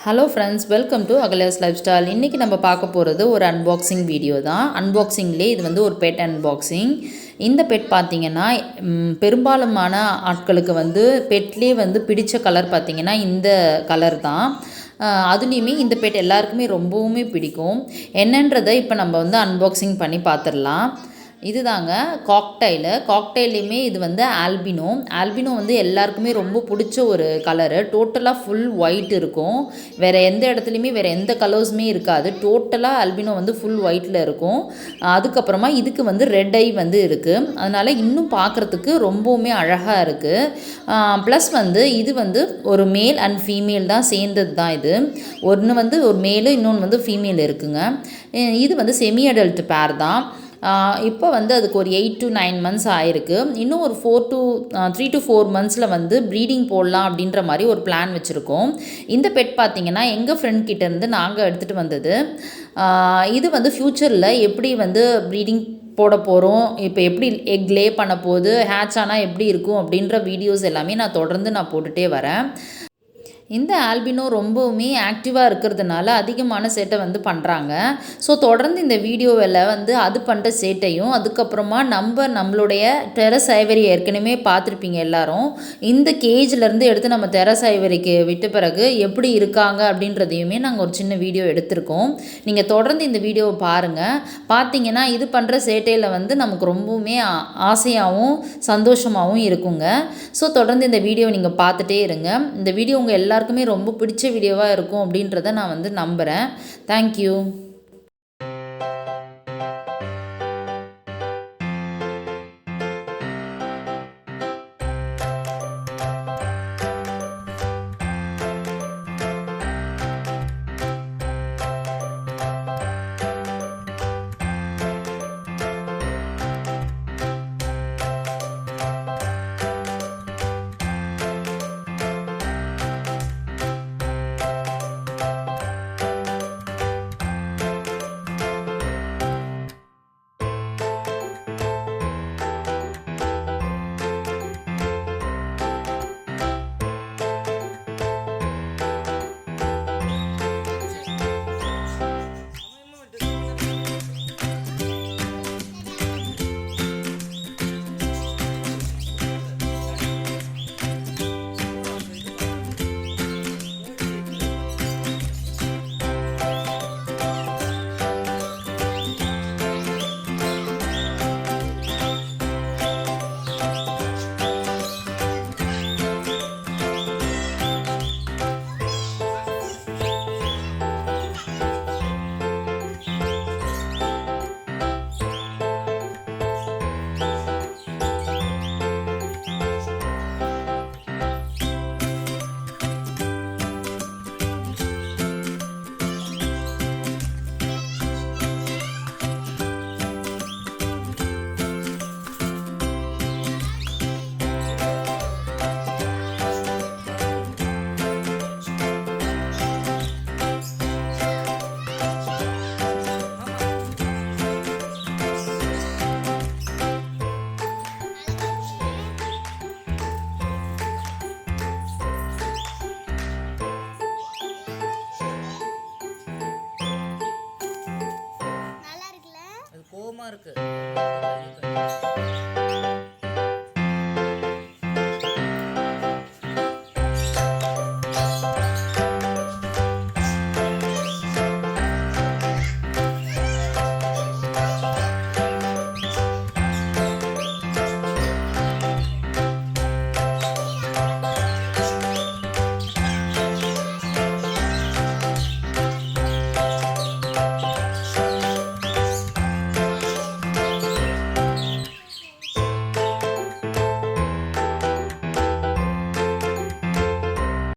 Hello friends, welcome to Akaliya's life style. இன்றைக்கி நம்ம பார்க்க போகிறது ஒரு அன்பாக்சிங் வீடியோ தான். அன்பாக்சிங்லேயே இது வந்து ஒரு பெட் அன்பாக்சிங். இந்த பெட் பார்த்திங்கன்னா பெரும்பாலுமான ஆட்களுக்கு வந்து பெட்லேயே வந்து பிடித்த கலர் பார்த்திங்கன்னா இந்த கலர் தான். அதுலேயுமே இந்த பெட் எல்லாருக்குமே ரொம்பவுமே பிடிக்கும். என்னன்றதை இப்போ நம்ம வந்து அன்பாக்சிங் பண்ணி பார்த்துடலாம். இது தாங்க காக்டைல்லையுமே இது வந்து ஆல்பினோ வந்து எல்லாருக்குமே ரொம்ப பிடிச்ச ஒரு கலரு. டோட்டலாக ஃபுல் ஒயிட் இருக்கும். வேறு எந்த இடத்துலையுமே வேறு எந்த கலர்ஸுமே இருக்காது. டோட்டலாக ஆல்பினோ வந்து ஃபுல் ஒயிட்டில் இருக்கும். அதுக்கப்புறமா இதுக்கு வந்து ரெட் ஐ வந்து இருக்குது. அதனால் இன்னும் பார்க்குறதுக்கு ரொம்பவுமே அழகாக இருக்குது. ப்ளஸ் வந்து இது வந்து ஒரு மேல் அண்ட் ஃபீமேல் தான் சேர்ந்தது தான். இது ஒன்று வந்து ஒரு மேலு, இன்னொன்று வந்து ஃபீமேல் இருக்குங்க. இது வந்து செமி அடல்ட் பேர் தான். இப்போ வந்து அதுக்கு ஒரு 8 to 9 months ஆயிருக்கு. இன்னும் ஒரு 3 to 4 monthஸில் வந்து ப்ரீடிங் போடலாம் அப்படின்ற மாதிரி ஒரு பிளான் வச்சுருக்கோம். இந்த பெட் பார்த்திங்கன்னா எங்கள் ஃப்ரெண்ட் கிட்டேருந்து நாங்கள் எடுத்துகிட்டு வந்தது. இது வந்து ஃப்யூச்சரில் எப்படி வந்து ப்ரீடிங் போட போகிறோம், இப்போ எப்படி எக் லே பண்ண போகுது, ஹேட்ச் ஆனால் எப்படி இருக்கும் அப்படின்ற வீடியோஸ் எல்லாமே நான் தொடர்ந்து போட்டுகிட்டே வரேன். இந்த ஆல்பினோ ரொம்பவுமே ஆக்டிவாக இருக்கிறதுனால அதிகமான சேட்டை வந்து பண்ணுறாங்க. ஸோ தொடர்ந்து இந்த வீடியோவில் வந்து அது பண்ணுற சேட்டையும், அதுக்கப்புறமா நம்மளுடைய டெரஸ் ஐவரி ஏற்கனவே பார்த்துருப்பீங்க எல்லாரும். இந்த கேஜ்லேருந்து எடுத்து நம்ம டெரஸ் ஐவரிக்கு விட்ட பிறகு எப்படி இருக்காங்க அப்படின்றதையுமே நாங்கள் ஒரு சின்ன வீடியோ எடுத்திருக்கோம். நீங்கள் தொடர்ந்து இந்த வீடியோவை பாருங்கள். பார்த்தீங்கன்னா இது பண்ணுற சேட்டையில் வந்து நமக்கு ரொம்பவுமே ஆசையாகவும் சந்தோஷமாகவும் இருக்குங்க. ஸோ தொடர்ந்து இந்த வீடியோ நீங்கள் பார்த்துட்டே இருங்க. இந்த வீடியோ உங்கள் எல்லாருக்குமே ரொம்ப பிடிச்ச வீடியோவாக இருக்கும் அப்படின்றத நான் வந்து நம்புகிறேன். தேங்க்யூ.